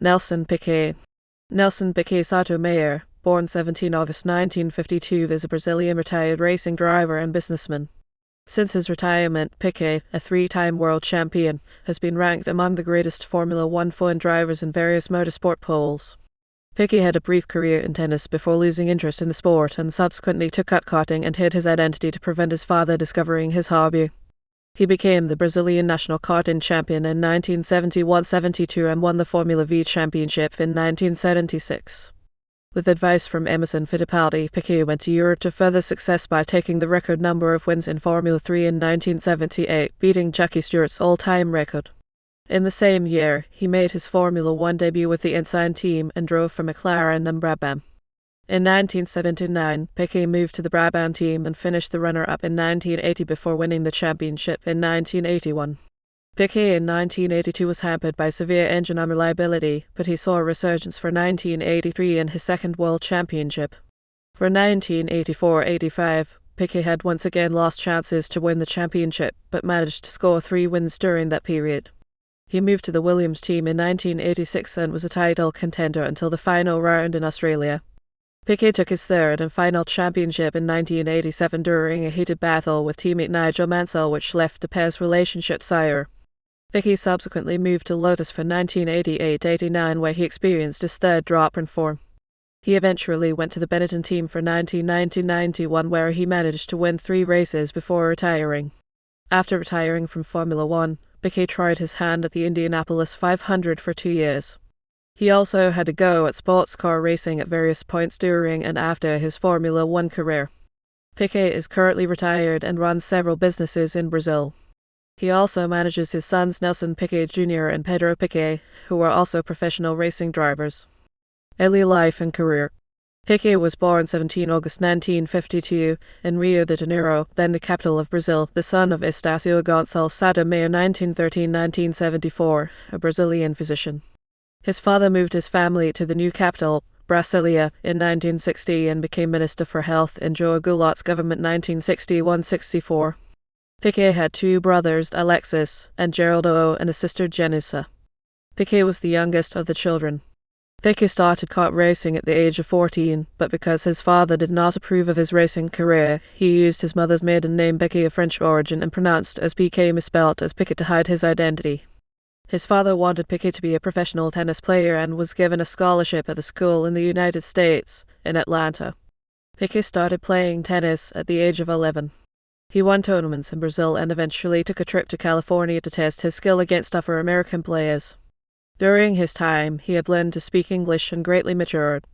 Nelson Piquet. Nelson Piquet Souto Maior, born 17 August 1952, is a Brazilian retired racing driver and businessman. Since his retirement, Piquet, a three-time world champion, has been ranked among the greatest Formula One F1 drivers in various motorsport polls. Piquet had a brief career in tennis before losing interest in the sport and subsequently took up karting and hid his identity to prevent his father discovering his hobby. He became the Brazilian national karting champion in 1971-72 and won the Formula Vee championship in 1976. With advice from Emerson Fittipaldi, Piquet went to Europe to further success by taking the record number of wins in Formula 3 in 1978, beating Jackie Stewart's all-time record. In the same year, he made his Formula One debut with the Ensign team and drove for McLaren and Brabham. In 1979, Piquet moved to the Brabham team and finished the runner-up in 1980 before winning the championship in 1981. Piquet in 1982 was hampered by severe engine unreliability, but he saw a resurgence for 1983 in his second world championship. For 1984-85, Piquet had once again lost chances to win the championship, but managed to score 3 wins during that period. He moved to the Williams team in 1986 and was a title contender until the final round in Australia. Piquet took his third and final championship in 1987 during a heated battle with teammate Nigel Mansell, which left the pair's relationship sour. Piquet subsequently moved to Lotus for 1988-89, where he experienced his third drop in form. He eventually went to the Benetton team for 1990-91, where he managed to win 3 races before retiring. After retiring from Formula One, Piquet tried his hand at the Indianapolis 500 for 2 years. He also had a go at sports car racing at various points during and after his Formula One career. Piquet is currently retired and runs several businesses in Brazil. He also manages his sons Nelson Piquet Jr. and Pedro Piquet, who are also professional racing drivers. Early life and career. Piquet was born 17 August 1952 in Rio de Janeiro, then the capital of Brazil, the son of Estácio Gonçalves Souto Maior 1913-1974, a Brazilian physician. His father moved his family to the new capital, Brasilia, in 1960 and became Minister for Health in João Goulart's government 1961-64. Piquet had 2 brothers, Alexis and Geraldo, and a sister, Janissa. Piquet was the youngest of the children. Piquet started kart racing at the age of 14, but because his father did not approve of his racing career, he used his mother's maiden name Piquet of French origin and pronounced as Piquet misspelt as Piquet to hide his identity. His father wanted Piquet to be a professional tennis player and was given a scholarship at a school in the United States, in Atlanta. Piquet started playing tennis at the age of 11. He won tournaments in Brazil and eventually took a trip to California to test his skill against tougher American players. During his time, he had learned to speak English and greatly matured.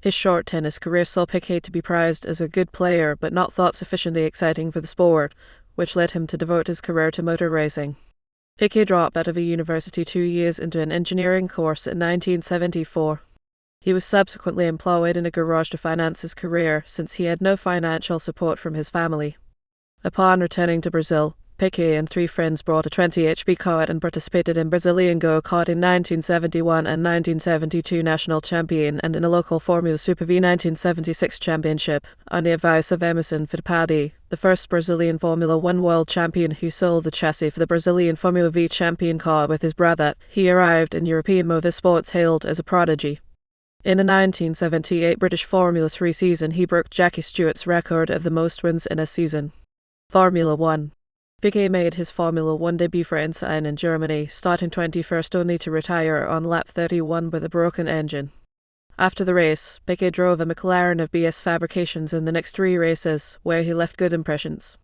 His short tennis career saw Piquet to be prized as a good player but not thought sufficiently exciting for the sport, which led him to devote his career to motor racing. Piquet dropped out of a university 2 years into an engineering course in 1974. He was subsequently employed in a garage to finance his career since he had no financial support from his family. Upon returning to Brazil, Piquet and 3 friends bought a 20 HP kart and participated in Brazilian go-kart in 1971 and 1972 national champion and in a local Formula Super V 1976 championship, on the advice of Emerson Fittipaldi, the first Brazilian Formula One world champion who sold the chassis for the Brazilian Formula Vee champion car with his brother. He arrived in European motorsports hailed as a prodigy. In the 1978 British Formula 3 season, he broke Jackie Stewart's record of the most wins in a season. Formula One. Piquet made his Formula One debut for Ensign in Germany, starting 21st only to retire on lap 31 with a broken engine. After the race, Piquet drove a McLaren of BS Fabrications in the next 3 races, where he left good impressions.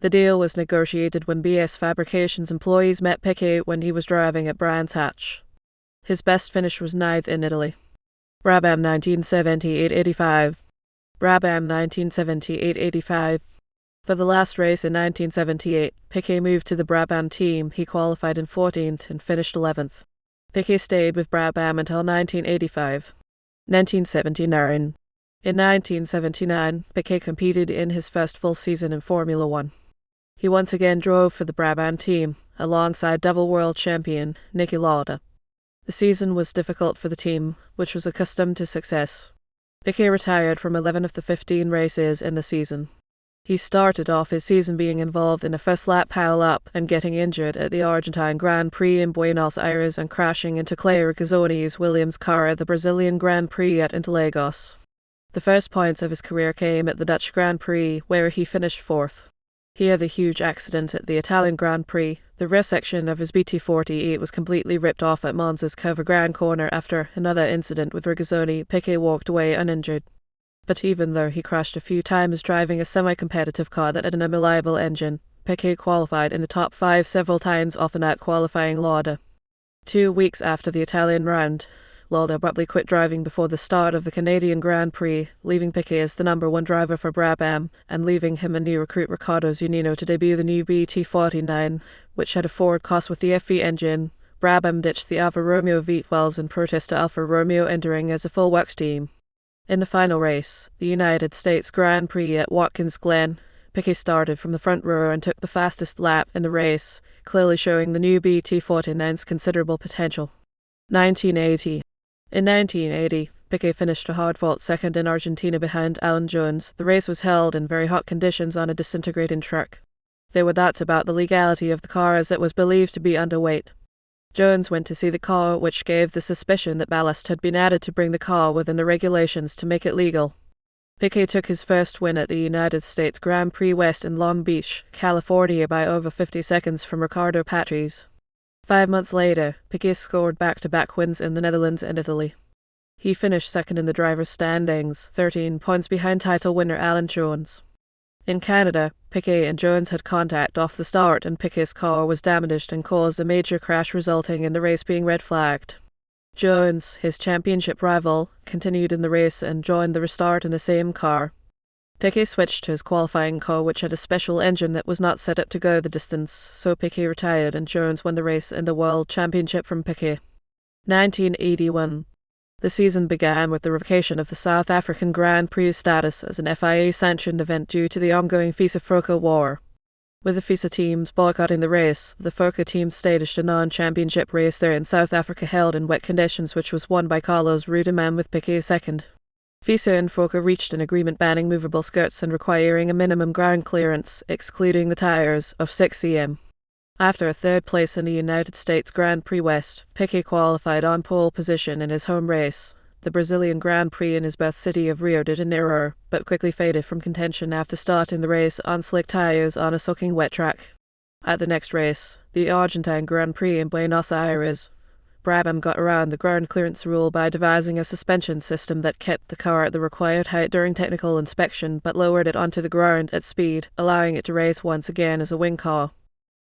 The deal was negotiated when BS Fabrications employees met Piquet when he was driving at Brands Hatch. His best finish was 9th in Italy. Brabham 1978-85. Brabham 1978-85. For the last race in 1978, Piquet moved to the Brabham team. He qualified in 14th and finished 11th. Piquet stayed with Brabham until 1985. 1979. In 1979, Piquet competed in his first full season in Formula One. He once again drove for the Brabham team, alongside double world champion Niki Lauda. The season was difficult for the team, which was accustomed to success. Piquet retired from 11 of the 15 races in the season. He started off his season being involved in a first-lap pile-up and getting injured at the Argentine Grand Prix in Buenos Aires and crashing into Clay Regazzoni's Williams car at the Brazilian Grand Prix at Interlagos. The first points of his career came at the Dutch Grand Prix, where he finished fourth. He had a huge accident at the Italian Grand Prix. The rear section of his BT48 was completely ripped off at Monza's Cover corner. After another incident with Regazzoni, Piquet walked away uninjured. But even though he crashed a few times driving a semi-competitive car that had an unreliable engine, Piquet qualified in the top 5 several times, often at qualifying Lauda. 2 weeks after the Italian round, Lauda abruptly quit driving before the start of the Canadian Grand Prix, leaving Piquet as the number 1 driver for Brabham, and leaving him and new recruit Riccardo Zunino to debut the new BT49, which had a Ford Cos with the FV engine. Brabham ditched the Alfa Romeo V12s in protest to Alfa Romeo entering as a full works team. In the final race, the United States Grand Prix at Watkins Glen, Piquet started from the front row and took the fastest lap in the race, clearly showing the new BT49's considerable potential. 1980. In 1980, Piquet finished a hard-fought second in Argentina behind Alan Jones. The race was held in very hot conditions on a disintegrating truck. There were doubts about the legality of the car as it was believed to be underweight. Jones went to see the car, which gave the suspicion that ballast had been added to bring the car within the regulations to make it legal. Piquet took his first win at the United States Grand Prix West in Long Beach, California by over 50 seconds from Riccardo Patrese. 5 months later, Piquet scored back-to-back wins in the Netherlands and Italy. He finished second in the drivers' standings, 13 points behind title winner Alan Jones. In Canada, Piquet and Jones had contact off the start and Piquet's car was damaged and caused a major crash, resulting in the race being red-flagged. Jones, his championship rival, continued in the race and joined the restart in the same car. Piquet switched to his qualifying car, which had a special engine that was not set up to go the distance, so Piquet retired and Jones won the race and the World Championship from Piquet. 1981. The season began with the revocation of the South African Grand Prix status as an FIA-sanctioned event due to the ongoing FISA-PROCAR war. With the FISA teams boycotting the race, the PROCAR teams staged a non-championship race there in South Africa held in wet conditions, which was won by Carlos Reutemann with Piquet second. FISA and PROCAR reached an agreement banning movable skirts and requiring a minimum ground clearance, excluding the tires, of 6 cm. After a third place in the United States Grand Prix West, Piquet qualified on pole position in his home race, the Brazilian Grand Prix in his birth city of Rio de Janeiro, but quickly faded from contention after starting the race on slick tires on a soaking wet track. At the next race, the Argentine Grand Prix in Buenos Aires, Brabham got around the ground clearance rule by devising a suspension system that kept the car at the required height during technical inspection but lowered it onto the ground at speed, allowing it to race once again as a wing car.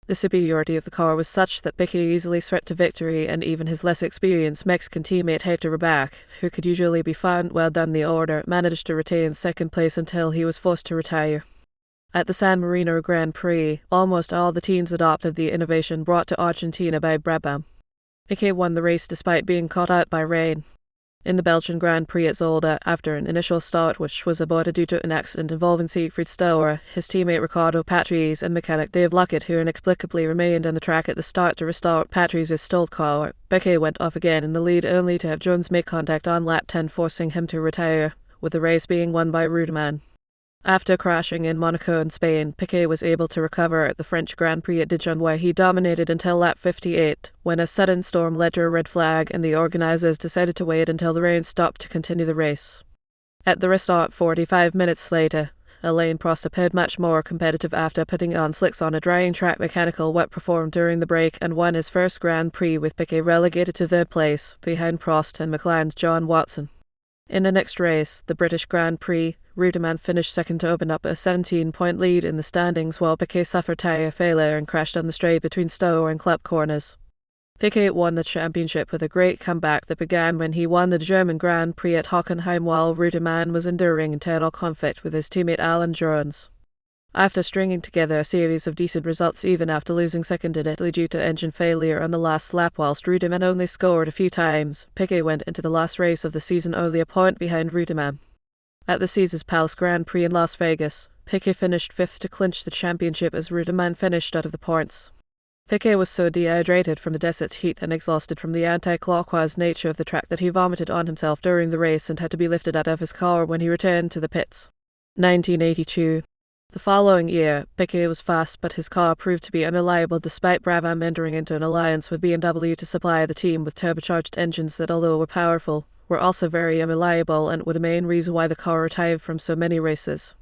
The superiority of the car was such that Piquet easily swept to victory, and even his less experienced Mexican teammate Hector Rabac, who could usually be found well done the order, managed to retain second place until he was forced to retire. At the San Marino Grand Prix, almost all the teams adopted the innovation brought to Argentina by Brabham. Piquet won the race despite being caught out by rain. In the Belgian Grand Prix at Zolder, after an initial start which was aborted due to an accident involving Siegfried Stour, his teammate Riccardo Patrese and mechanic Dave Luckett, who inexplicably remained on the track at the start to restart Patrese's stalled car, Piquet went off again in the lead only to have Jones make contact on lap 10, forcing him to retire, with the race being won by Reutemann. After crashing in Monaco and Spain, Piquet was able to recover at the French Grand Prix at Dijon, where he dominated until lap 58, when a sudden storm led to a red flag and the organisers decided to wait until the rain stopped to continue the race. At the restart 45 minutes later, Alain Prost appeared much more competitive after putting on slicks on a drying track. Mechanical work performed during the break and won his first Grand Prix, with Piquet relegated to third place, behind Prost and McLaren's John Watson. In the next race, the British Grand Prix, Reutemann finished second to open up a 17-point lead in the standings, while Piquet suffered tyre failure and crashed on the straight between Stour and Club corners. Piquet won the championship with a great comeback that began when he won the German Grand Prix at Hockenheim, while Reutemann was enduring internal conflict with his teammate Alan Jones. After stringing together a series of decent results even after losing second in Italy due to engine failure on the last lap, whilst Reutemann only scored a few times, Piquet went into the last race of the season only a point behind Reutemann. At the Caesars Palace Grand Prix in Las Vegas, Piquet finished fifth to clinch the championship as Reutemann finished out of the points. Piquet was so dehydrated from the desert heat and exhausted from the anti-clockwise nature of the track that he vomited on himself during the race and had to be lifted out of his car when he returned to the pits. 1982. The following year, Piquet was fast, but his car proved to be unreliable despite Brabham entering into an alliance with BMW to supply the team with turbocharged engines that, although were powerful, were also very unreliable and were the main reason why the car retired from so many races.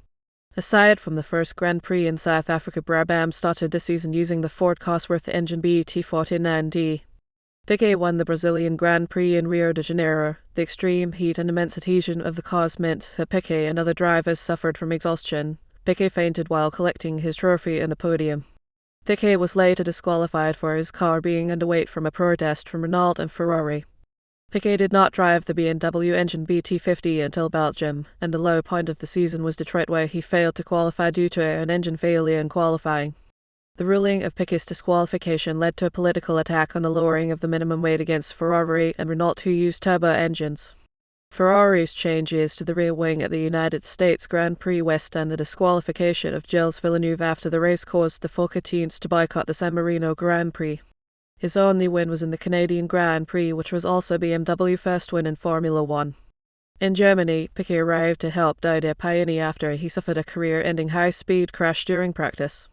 Aside from the first Grand Prix in South Africa, Brabham started the season using the Ford Cosworth engine BT49D. Piquet won the Brazilian Grand Prix in Rio de Janeiro. The extreme heat and immense adhesion of the cars meant that Piquet and other drivers suffered from exhaustion. Piquet fainted while collecting his trophy in the podium. Piquet was later disqualified for his car being underweight from a protest from Renault and Ferrari. Piquet did not drive the BMW engine BT50 until Belgium, and the low point of the season was Detroit, where he failed to qualify due to an engine failure in qualifying. The ruling of Piquet's disqualification led to a political attack on the lowering of the minimum weight against Ferrari and Renault, who used turbo engines. Ferrari's changes to the rear wing at the United States Grand Prix West and the disqualification of Gilles Villeneuve after the race caused the Fokker teams to boycott the San Marino Grand Prix. His only win was in the Canadian Grand Prix, which was also BMW's first win in Formula One. In Germany, Piquet arrived to help Didier Paini after he suffered a career-ending high-speed crash during practice.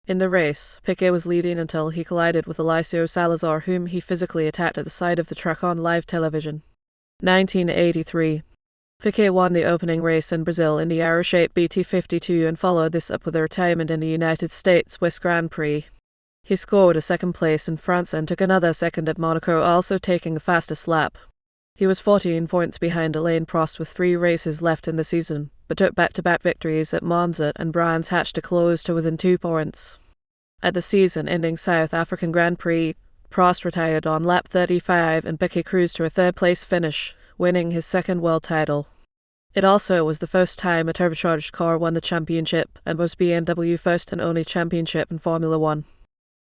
In the race, Piquet was leading until he collided with Eliseo Salazar, whom he physically attacked at the side of the track on live television. 1983. Piquet won the opening race in Brazil in the arrow-shaped BT52 and followed this up with a retirement in the United States West Grand Prix. He scored a second place in France and took another second at Monaco, also taking the fastest lap. He was 14 points behind Alain Prost with 3 races left in the season, but took back-to-back victories at Monza and Brands Hatch to close to within 2 points. At the season-ending South African Grand Prix, Prost retired on lap 35 and Piquet cruised to a third-place finish, winning his second world title. It also was the first time a turbocharged car won the championship and was BMW's first and only championship in Formula One.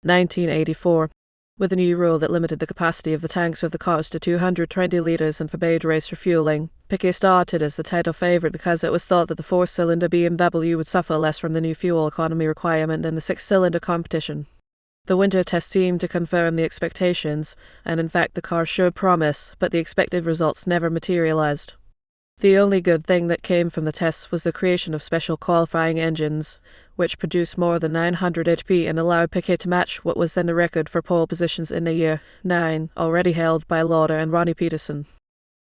1984. With a new rule that limited the capacity of the tanks of the cars to 220 litres and forbade race refueling, Piquet started as the title favourite because it was thought that the 4-cylinder BMW would suffer less from the new fuel economy requirement than the 6-cylinder competition. The winter test seemed to confirm the expectations, and in fact the car showed promise, but the expected results never materialized. The only good thing that came from the tests was the creation of special qualifying engines, which produced more than 900 HP and allowed Piquet to match what was then the record for pole positions in the year 9, already held by Lauda and Ronnie Peterson.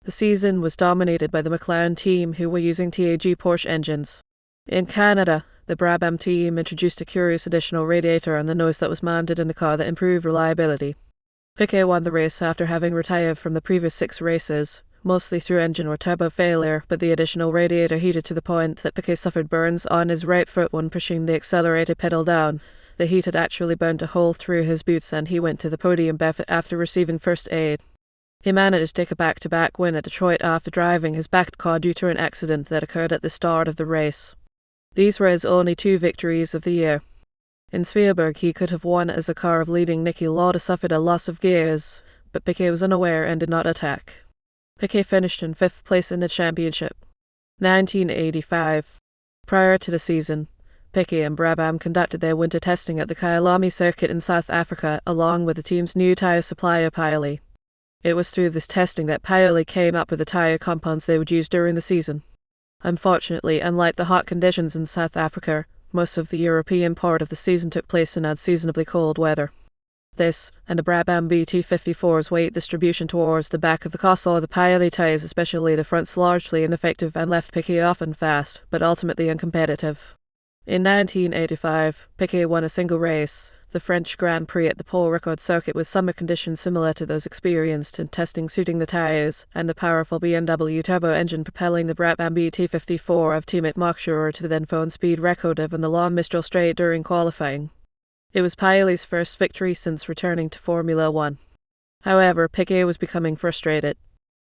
The season was dominated by the McLaren team, who were using TAG Porsche engines. In Canada, the Brabham team introduced a curious additional radiator on the nose that was mounted in the car that improved reliability. Piquet won the race after having retired from the previous 6 races, mostly through engine or turbo failure, but the additional radiator heated to the point that Piquet suffered burns on his right foot when pushing the accelerator pedal down. The heat had actually burned a hole through his boots and he went to the podium barefoot after receiving first aid. He managed to take a back-to-back win at Detroit after driving his backed car due to an accident that occurred at the start of the race. These were his only 2 victories of the year. In Spielberg, he could have won as the car of leading Niki Lauda suffered a loss of gears, but Piquet was unaware and did not attack. Piquet finished in 5th place in the championship. 1985. Prior to the season, Piquet and Brabham conducted their winter testing at the Kyalami circuit in South Africa along with the team's new tyre supplier Pirelli. It was through this testing that Pirelli came up with the tyre compounds they would use during the season. Unfortunately, unlike the hot conditions in South Africa, most of the European part of the season took place in unseasonably cold weather. This, and the Brabham BT54's weight distribution towards the back of the car saw the Pirelli tyres, especially the fronts, largely ineffective and left Piquet often fast, but ultimately uncompetitive. In 1985, Piquet won a single race, the French Grand Prix at the Pole Ricard circuit, with summer conditions similar to those experienced in testing suiting the tyres, and the powerful BMW turbo engine propelling the Brabham BT54 of teammate Mark Schurer to the then phone speed record of in the long Mistral Straight during qualifying. It was Pirelli's first victory since returning to Formula One. However, Piquet was becoming frustrated.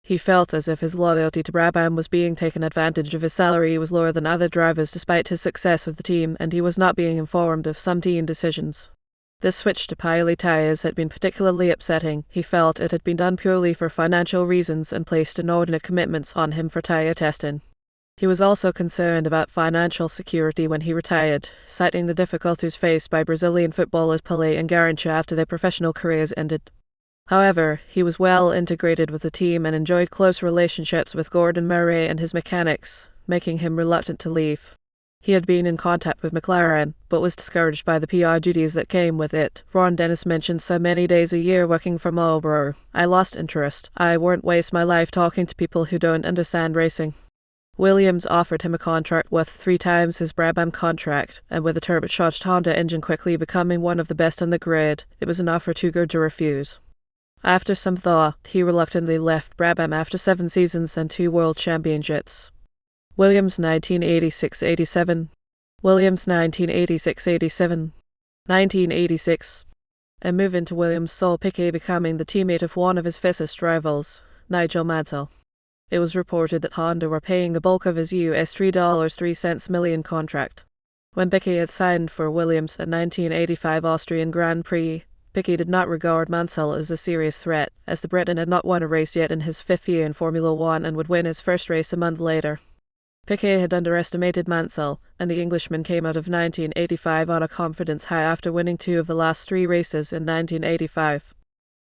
He felt as if his loyalty to Brabham was being taken advantage of. His salary was lower than other drivers despite his success with the team, and he was not being informed of some team decisions. This switch to Pirelli tyres had been particularly upsetting. He felt it had been done purely for financial reasons and placed inordinate commitments on him for tyre testing. He was also concerned about financial security when he retired, citing the difficulties faced by Brazilian footballers Pelé and Garrincha after their professional careers ended. However, he was well integrated with the team and enjoyed close relationships with Gordon Murray and his mechanics, making him reluctant to leave. He had been in contact with McLaren, but was discouraged by the PR duties that came with it. Ron Dennis mentioned so many days a year working for Marlboro. I lost interest. I won't waste my life talking to people who don't understand racing. Williams offered him a contract worth 3 times his Brabham contract, and with a turbocharged Honda engine quickly becoming one of the best on the grid, it was an offer too good to refuse. After some thought, he reluctantly left Brabham after 7 seasons and 2 world championships. Williams 1986-87, Williams 1986-87, 1986. A move into Williams saw Piquet becoming the teammate of one of his fiercest rivals, Nigel Mansell. It was reported that Honda were paying the bulk of his US $3.03 million contract. When Piquet had signed for Williams at 1985 Austrian Grand Prix, Piquet did not regard Mansell as a serious threat, as the Briton had not won a race yet in his 5th year in Formula One and would win his first race a month later. Piquet had underestimated Mansell, and the Englishman came out of 1985 on a confidence high after winning 2 of the last 3 races in 1985.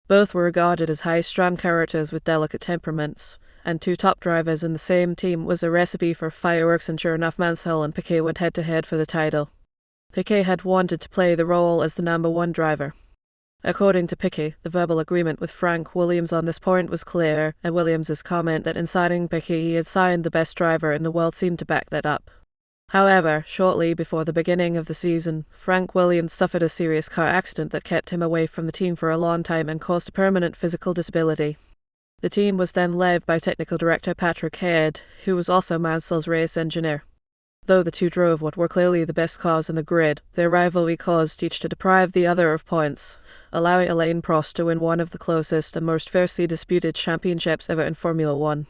Both were regarded as high-strung characters with delicate temperaments, and 2 top drivers in the same team was a recipe for fireworks, and sure enough Mansell and Piquet went head-to-head for the title. Piquet had wanted to play the role as the number 1 driver. According to Piquet, the verbal agreement with Frank Williams on this point was clear, and Williams's comment that in signing Piquet he had signed the best driver in the world seemed to back that up. However, shortly before the beginning of the season, Frank Williams suffered a serious car accident that kept him away from the team for a long time and caused a permanent physical disability. The team was then led by technical director Patrick Head, who was also Mansell's race engineer. Though the 2 drove what were clearly the best cars in the grid, their rivalry caused each to deprive the other of points, allowing Alain Prost to win one of the closest and most fiercely disputed championships ever in Formula One.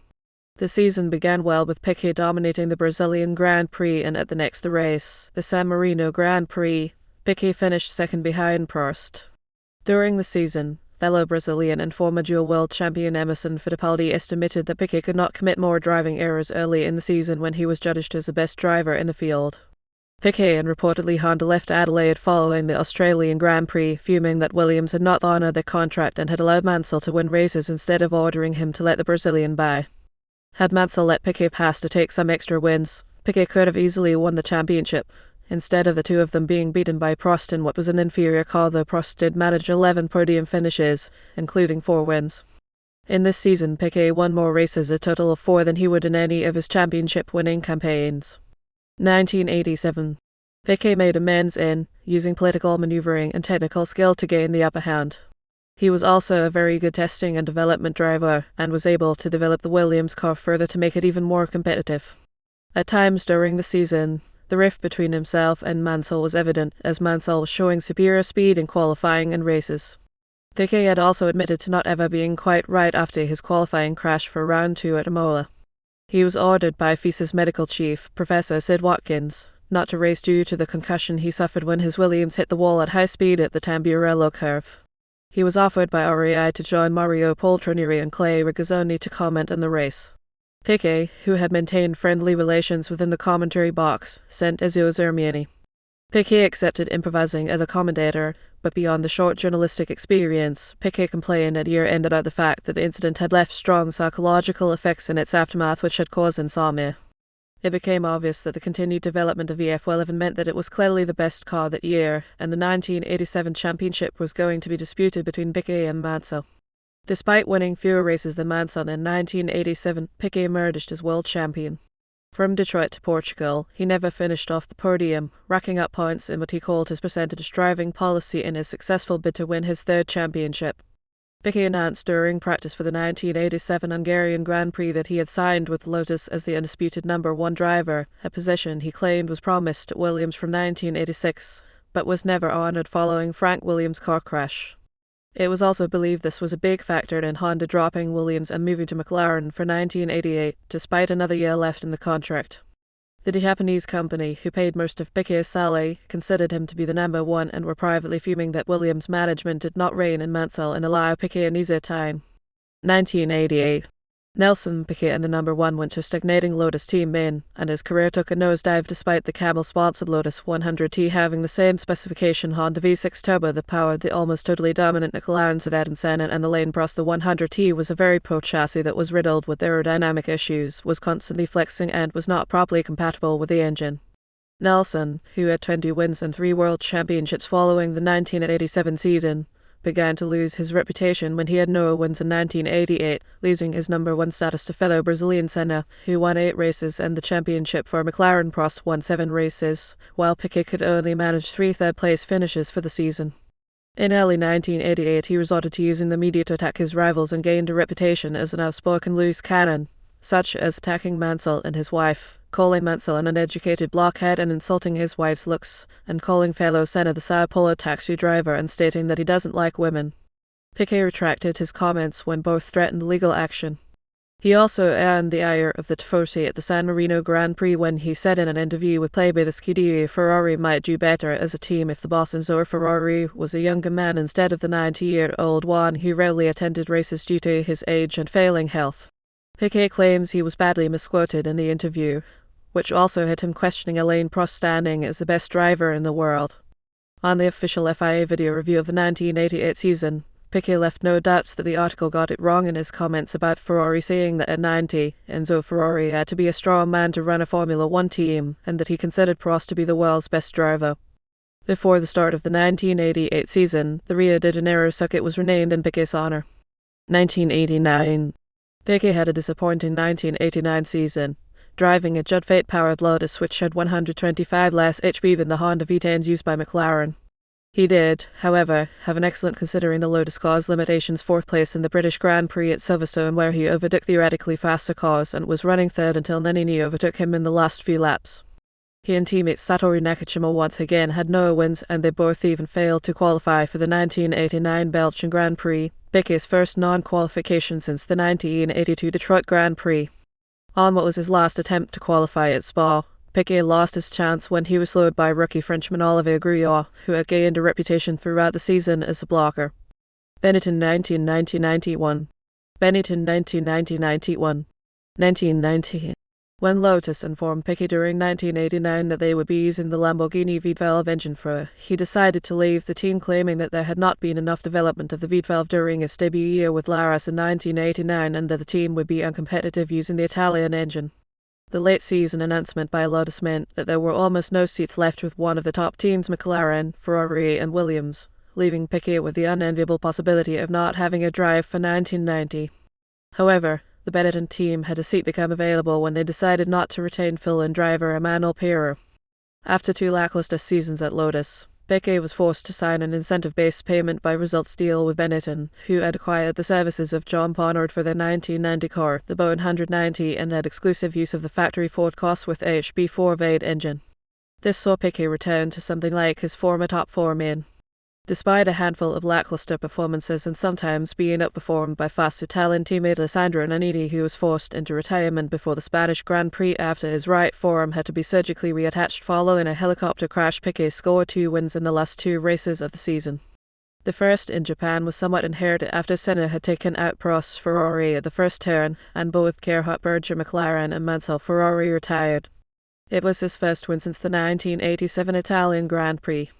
The season began well with Piquet dominating the Brazilian Grand Prix, and at the next race, the San Marino Grand Prix, Piquet finished second behind Prost. During the season, fellow Brazilian and former dual world champion Emerson Fittipaldi estimated that Piquet could not commit more driving errors early in the season when he was judged as the best driver in the field. Piquet and reportedly Honda left Adelaide following the Australian Grand Prix, fuming that Williams had not honoured their contract and had allowed Mansell to win races instead of ordering him to let the Brazilian by. Had Mansell let Piquet pass to take some extra wins, Piquet could have easily won the championship, instead of the 2 of them being beaten by Prost in what was an inferior car, though Prost did manage 11 podium finishes, including 4 wins. In this season, Piquet won more races, a total of 4, than he would in any of his championship-winning campaigns. 1987. Piquet made amends using political manoeuvring and technical skill to gain the upper hand. He was also a very good testing and development driver, and was able to develop the Williams car further to make it even more competitive. At times during the season, the rift between himself and Mansell was evident, as Mansell was showing superior speed in qualifying and races. Piquet had also admitted to not ever being quite right after his qualifying crash for round 2 at Imola. He was ordered by FISA's medical chief, Professor Sid Watkins, not to race due to the concussion he suffered when his Williams hit the wall at high speed at the Tamburello curve. He was offered by RAI to join Mario Poltronieri and Clay Regazzoni to comment on the race. Piquet, who had maintained friendly relations within the commentary box, sent Ezio Zermiani. Piquet accepted improvising as a commentator, but beyond the short journalistic experience, Piquet complained at year-end about the fact that the incident had left strong psychological effects in its aftermath which had caused insomnia. It became obvious that the continued development of VF11 meant that it was clearly the best car that year, and the 1987 championship was going to be disputed between Piquet and Mansell. Despite winning fewer races than Mansell in 1987, Piquet emerged as world champion. From Detroit to Portugal, he never finished off the podium, racking up points in what he called his percentage driving policy in his successful bid to win his 3rd championship. Piquet announced during practice for the 1987 Hungarian Grand Prix that he had signed with Lotus as the undisputed number 1 driver, a position he claimed was promised at Williams from 1986, but was never honoured following Frank Williams' car crash. It was also believed this was a big factor in Honda dropping Williams and moving to McLaren for 1988, despite another year left in the contract. The Japanese company, who paid most of Piquet's salary, considered him to be the number 1 and were privately fuming that Williams' management did not rein in Mansell and allow Piquet an easier time. 1988. Nelson Piquet and the number 1 went to a stagnating Lotus team and his career took a nosedive despite the Camel-sponsored Lotus 100T having the same specification Honda V6 turbo that powered the almost totally dominant McLaren sedan Ensign, and Alain Prost. The 100T was a very poor chassis that was riddled with aerodynamic issues, was constantly flexing and was not properly compatible with the engine. Nelson, who had 20 wins and 3 world championships following the 1987 season, began to lose his reputation when he had no wins in 1988, losing his number 1 status to fellow Brazilian Senna, who won 8 races, and the championship for McLaren. Prost won 7 races, while Piquet could only manage 3 third-place finishes for the season. In early 1988, he resorted to using the media to attack his rivals and gained a reputation as an outspoken loose cannon, such as attacking Mansell and his wife, calling Mansell an uneducated blockhead and insulting his wife's looks, and calling fellow Senna the Sao Paulo taxi driver and stating that he doesn't like women. Piquet retracted his comments when both threatened legal action. He also earned the ire of the Tifosi at the San Marino Grand Prix when he said in an interview with Playboy that Scuderia Ferrari might do better as a team if the boss Enzo Ferrari was a younger man instead of the 90-year-old one who rarely attended races due to his age and failing health. Piquet claims he was badly misquoted in the interview, which also had him questioning Alain Prost's standing as the best driver in the world. On the official FIA video review of the 1988 season, Piquet left no doubts that the article got it wrong in his comments about Ferrari, saying that at 90, Enzo Ferrari had to be a strong man to run a Formula One team, and that he considered Prost to be the world's best driver. Before the start of the 1988 season, the Rio de Janeiro circuit was renamed in Piquet's honor. 1989. Piquet had a disappointing 1989 season, driving a Judd Fate-powered Lotus which had 125 less HP than the Honda V10s used by McLaren. He did, however, have an excellent considering the Lotus car's limitations 4th place in the British Grand Prix at Silverstone, where he overtook theoretically faster cars and was running 3rd until Nannini overtook him in the last few laps. He and teammate Satoru Nakajima once again had no wins, and they both even failed to qualify for the 1989 Belgian Grand Prix, Piquet's first non-qualification since the 1982 Detroit Grand Prix. On what was his last attempt to qualify at Spa, Piquet lost his chance when he was slowed by rookie Frenchman Olivier Guyot, who had gained a reputation throughout the season as a blocker. Benetton 1990-91. Benetton 1990-91. 1990. When Lotus informed Piquet during 1989 that they would be using the Lamborghini V12 engine he decided to leave the team, claiming that there had not been enough development of the V12 during its debut year with Laras in 1989 and that the team would be uncompetitive using the Italian engine. The late season announcement by Lotus meant that there were almost no seats left with one of the top teams, McLaren, Ferrari and Williams, leaving Piquet with the unenviable possibility of not having a drive for 1990. However, the Benetton team had a seat become available when they decided not to retain fill-in driver Emmanuel Pirro. After 2 lackluster seasons at Lotus, Piquet was forced to sign an incentive-based payment by results deal with Benetton, who had acquired the services of John Barnard for their 1990 car, the Bowen 190, and had exclusive use of the factory Ford Cosworth HB4 V8 engine. This saw Piquet return to something like his former top form in. Despite a handful of lackluster performances and sometimes being outperformed by fast Italian teammate Alessandro Nannini, who was forced into retirement before the Spanish Grand Prix after his right forearm had to be surgically reattached following a helicopter crash, Piquet scored 2 wins in the last 2 races of the season. The first in Japan was somewhat inherited after Senna had taken out Prost's Ferrari at the first turn, and both Gerhard Berger McLaren and Mansell Ferrari retired. It was his first win since the 1987 Italian Grand Prix.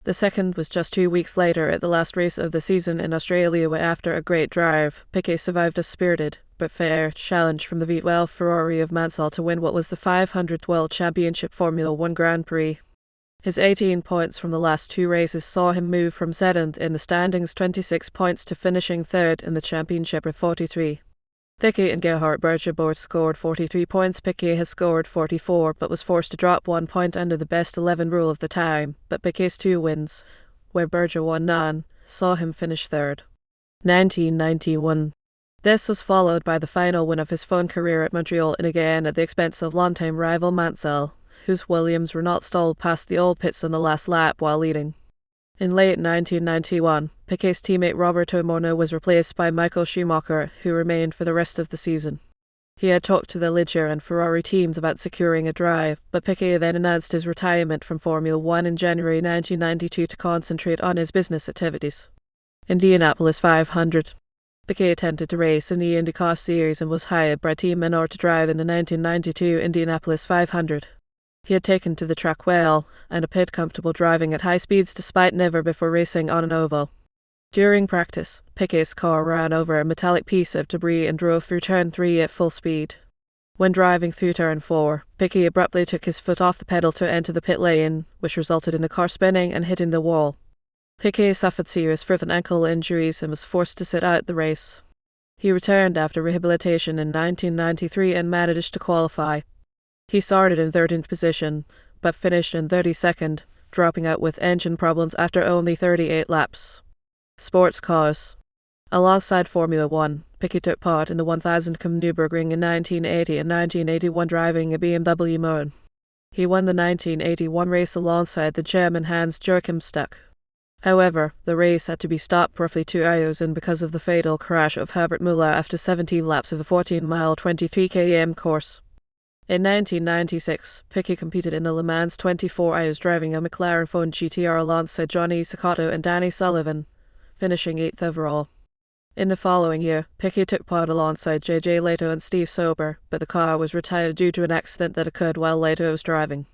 The second was just 2 weeks later at the last race of the season in Australia, where after a great drive, Piquet survived a spirited but fair challenge from the V12 Ferrari of Mansell to win what was the 500th World Championship Formula One Grand Prix. His 18 points from the last 2 races saw him move from 7th in the standings 26 points to finishing 3rd in the championship with 43. Piquet and Gerhard Berger both scored 43 points. Piquet has scored 44 but was forced to drop 1 point under the best 11 rule of the time, but Piquet's 2 wins, where Berger won none, saw him finish 3rd. 1991. This was followed by the final win of his fun career at Montreal, and again at the expense of longtime rival Mansell, whose Williams Renault stalled past the old pits on the last lap while leading. In late 1991, Piquet's teammate Roberto Morneau was replaced by Michael Schumacher, who remained for the rest of the season. He had talked to the Ligier and Ferrari teams about securing a drive, but Piquet then announced his retirement from Formula One in January 1992 to concentrate on his business activities. Indianapolis 500. Piquet attempted to race in the IndyCar Series and was hired by Team Menard to drive in the 1992 Indianapolis 500. He had taken to the track well, and appeared comfortable driving at high speeds despite never before racing on an oval. During practice, Piquet's car ran over a metallic piece of debris and drove through turn 3 at full speed. When driving through turn 4, Piquet abruptly took his foot off the pedal to enter the pit lane, which resulted in the car spinning and hitting the wall. Piquet suffered serious foot and ankle injuries and was forced to sit out the race. He returned after rehabilitation in 1993 and managed to qualify. He started in 13th position, but finished in 32nd, dropping out with engine problems after only 38 laps. Sports cars. Alongside Formula 1, Piquet took part in the 1000 Nürburgring in 1980 and 1981 driving a BMW Mohn. He won the 1981 race alongside the German Hans-Joachim Stuck. However, the race had to be stopped roughly 2 hours in because of the fatal crash of Herbert Müller after 17 laps of the 14-mile 23 km course. In 1996, Piquet competed in the Le Mans 24 hours driving a McLaren Phone GTR alongside Johnny Cecotto and Danny Sullivan, finishing 8th overall. In the following year, Piquet took part alongside JJ Lehto and Steve Sauber, but the car was retired due to an accident that occurred while Lehto was driving.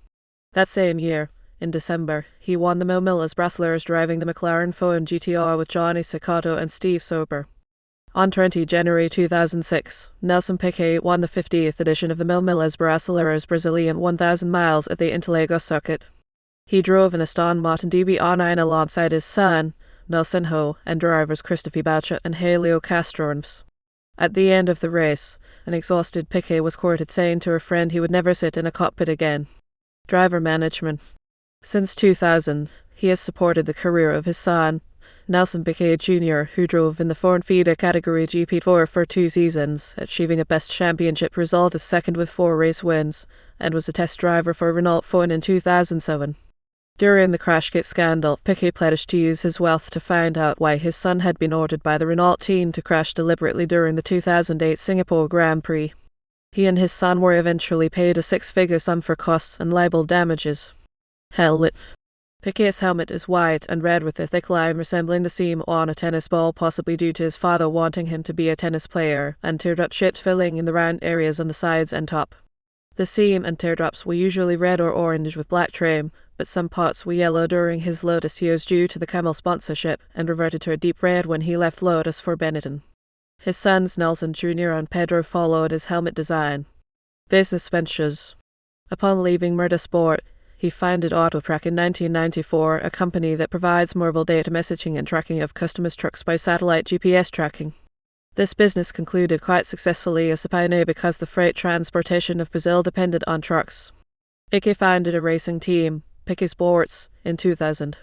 That same year, in December, he won the Mil Millas Brasilers driving the McLaren Phone GTR with Johnny Cecotto and Steve Sauber. On 20 January 2006, Nelson Piquet won the 50th edition of the Mil Millas Brasileiros Brazilian 1000 miles at the Interlagos circuit. He drove an Aston Martin DB09 alongside his son, Nelson Ho, and drivers Christophe Boucher and Helio Castroneves. At the end of the race, an exhausted Piquet was quoted saying to a friend he would never sit in a cockpit again. Driver management. Since 2000, he has supported the career of his son, Nelson Piquet Jr., who drove in the Formula Vee category GP4 for 2 seasons, achieving a best championship result of second with 4 race wins, and was a test driver for Renault Phone in 2007. During the Crashgate scandal, Piquet pledged to use his wealth to find out why his son had been ordered by the Renault team to crash deliberately during the 2008 Singapore Grand Prix. He and his son were eventually paid a 6-figure sum for costs and libel damages. Helmet. Piquet's helmet is white and red with a thick line resembling the seam on a tennis ball, possibly due to his father wanting him to be a tennis player, and teardrop-shaped filling in the round areas on the sides and top. The seam and teardrops were usually red or orange with black trim, but some parts were yellow during his Lotus years due to the Camel sponsorship, and reverted to a deep red when he left Lotus for Benetton. His sons Nelson Jr. and Pedro followed his helmet design. Business ventures. Upon leaving Motorsport, he founded Autotrack in 1994, a company that provides mobile data messaging and tracking of customers' trucks by satellite GPS tracking. This business concluded quite successfully as a pioneer because the freight transportation of Brazil depended on trucks. Piquet founded a racing team, Piquet Sports, in 2000.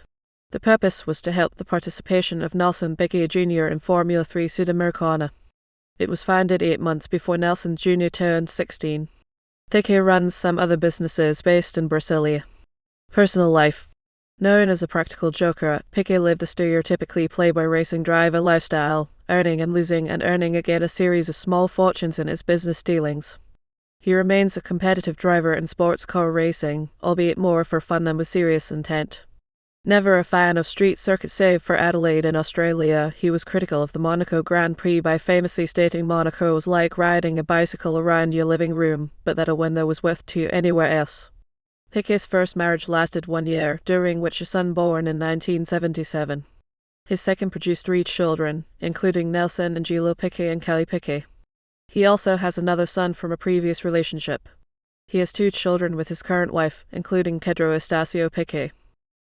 The purpose was to help the participation of Nelson Piquet Jr. in Formula 3 Sudamericana. It was founded 8 months before Nelson Jr. turned 16. Piquet runs some other businesses based in Brasilia. Personal life. Known as a practical joker, Piquet lived a stereotypically playboy racing driver lifestyle, earning and losing and earning again a series of small fortunes in his business dealings. He remains a competitive driver in sports car racing, albeit more for fun than with serious intent. Never a fan of street circuit save for Adelaide in Australia, he was critical of the Monaco Grand Prix by famously stating Monaco was like riding a bicycle around your living room, but that a window was worth 2 anywhere else. Piquet's first marriage lasted 1 year, during which a son born in 1977. His second produced 3 children, including Nelson and Gilo Piquet and Kelly Piquet. He also has another son from a previous relationship. He has 2 children with his current wife, including Pedro Estacio Piquet.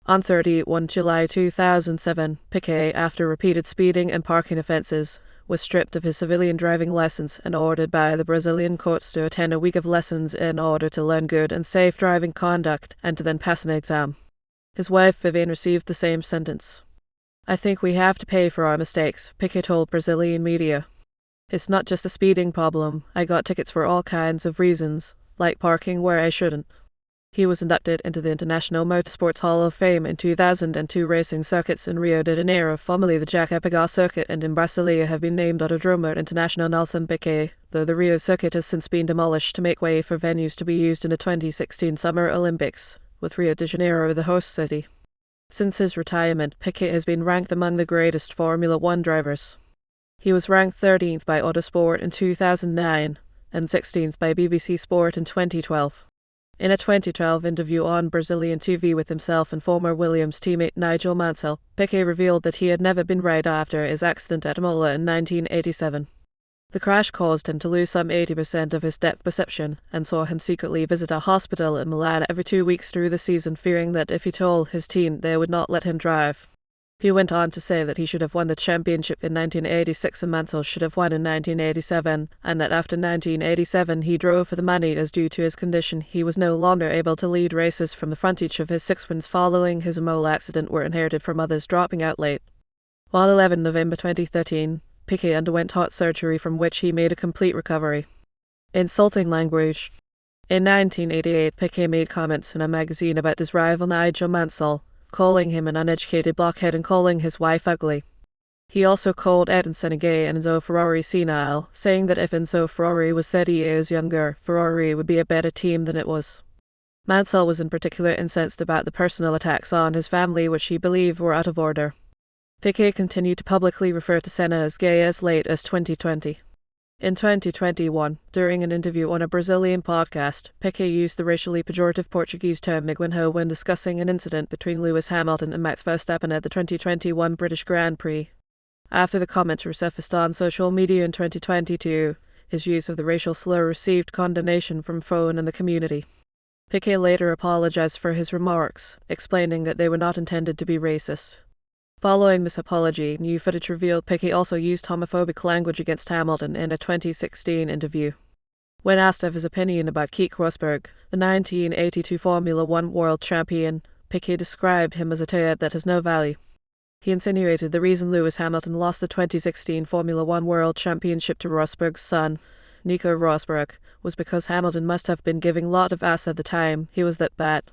On 31 July 2007, Piquet, after repeated speeding and parking offences, was stripped of his civilian driving licence and ordered by the Brazilian courts to attend a week of lessons in order to learn good and safe driving conduct and to then pass an exam. His wife Vivian received the same sentence. "I think we have to pay for our mistakes," Piquet told Brazilian media. "It's not just a speeding problem. I got tickets for all kinds of reasons, like parking where I shouldn't." He was inducted into the International Motorsports Hall of Fame in 2002. Racing circuits in Rio de Janeiro, formerly the Jack Epigar circuit, and in Brasilia have been named Autodromo International Nelson Piquet, though the Rio circuit has since been demolished to make way for venues to be used in the 2016 Summer Olympics, with Rio de Janeiro the host city. Since his retirement, Piquet has been ranked among the greatest Formula 1 drivers. He was ranked 13th by Autosport in 2009, and 16th by BBC Sport in 2012. In a 2012 interview on Brazilian TV with himself and former Williams teammate Nigel Mansell, Piquet revealed that he had never been right after his accident at Imola in 1987. The crash caused him to lose some 80% of his depth perception and saw him secretly visit a hospital in Milan every 2 weeks through the season, fearing that if he told his team they would not let him drive. He went on to say that he should have won the championship in 1986 and Mansell should have won in 1987, and that after 1987 he drove for the money as due to his condition he was no longer able to lead races from the front. Each of his 6 wins following his Imola accident were inherited from others dropping out late. On 11 November 2013, Piquet underwent heart surgery from which he made a complete recovery. Insulting language. In 1988, Piquet made comments in a magazine about his rival Nigel Mansell, calling him an uneducated blockhead and calling his wife ugly. He also called Ensign gay and Enzo Ferrari senile, saying that if Enzo Ferrari was 30 years younger, Ferrari would be a better team than it was. Mansell was in particular incensed about the personal attacks on his family, which he believed were out of order. Piquet continued to publicly refer to Senna as gay as late as 2020. In 2021, during an interview on a Brazilian podcast, Piquet used the racially pejorative Portuguese term miguinho when discussing an incident between Lewis Hamilton and Max Verstappen at the 2021 British Grand Prix. After the comments resurfaced on social media in 2022, his use of the racial slur received condemnation from Phone and the community. Piquet later apologized for his remarks, explaining that they were not intended to be racist. Following this apology, new footage revealed Piquet also used homophobic language against Hamilton in a 2016 interview. When asked of his opinion about Keke Rosberg, the 1982 Formula One world champion, Piquet described him as a turd that has no value. He insinuated the reason Lewis Hamilton lost the 2016 Formula One world championship to Rosberg's son, Nico Rosberg, was because Hamilton must have been giving lot of ass at the time he was that bad.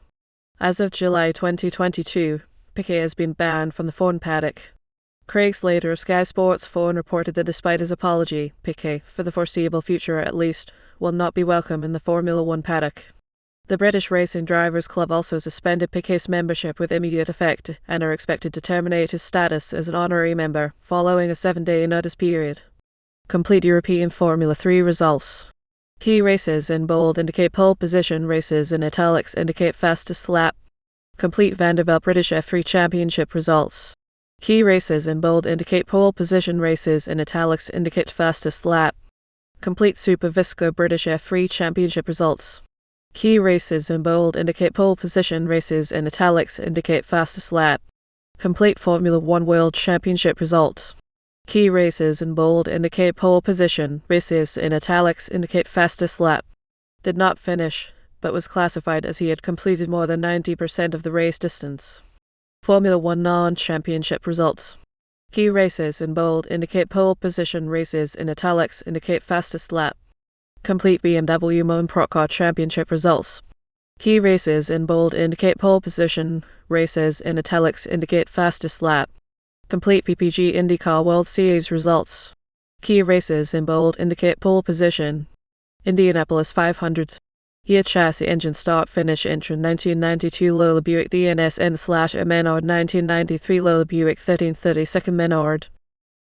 As of July 2022, Piquet has been banned from the F1 paddock. Craig Slater of Sky Sports F1 reported that despite his apology, Piquet, for the foreseeable future at least, will not be welcome in the Formula One paddock. The British Racing Drivers Club also suspended Piquet's membership with immediate effect and are expected to terminate his status as an honorary member following a 7-day notice period. Complete European Formula 3 results. Key races in bold indicate pole position, races in italics indicate fastest lap. Complete VANDERVELL British F3 Championship results. Key races in bold indicate pole position, races in italics indicate fastest lap. Complete Super VISCO British F3 Championship results. Key races in bold indicate pole position, races in italics indicate fastest lap. Complete Formula One World Championship results. Key races in bold indicate pole position, races in italics indicate fastest lap. Did not finish, but was classified as he had completed more than 90% of the race distance. Formula One non-championship results. Key races in bold indicate pole position, races in italics indicate fastest lap. Complete BMW Motor PROCAR Championship results. Key races in bold indicate pole position, races in italics indicate fastest lap. Complete PPG IndyCar World Series results. Key races in bold indicate pole position. Indianapolis 500. Year chassis engine start finish engine 1992 Lola Buick DNS N/Menard 1993 Lola Buick 1332 Menard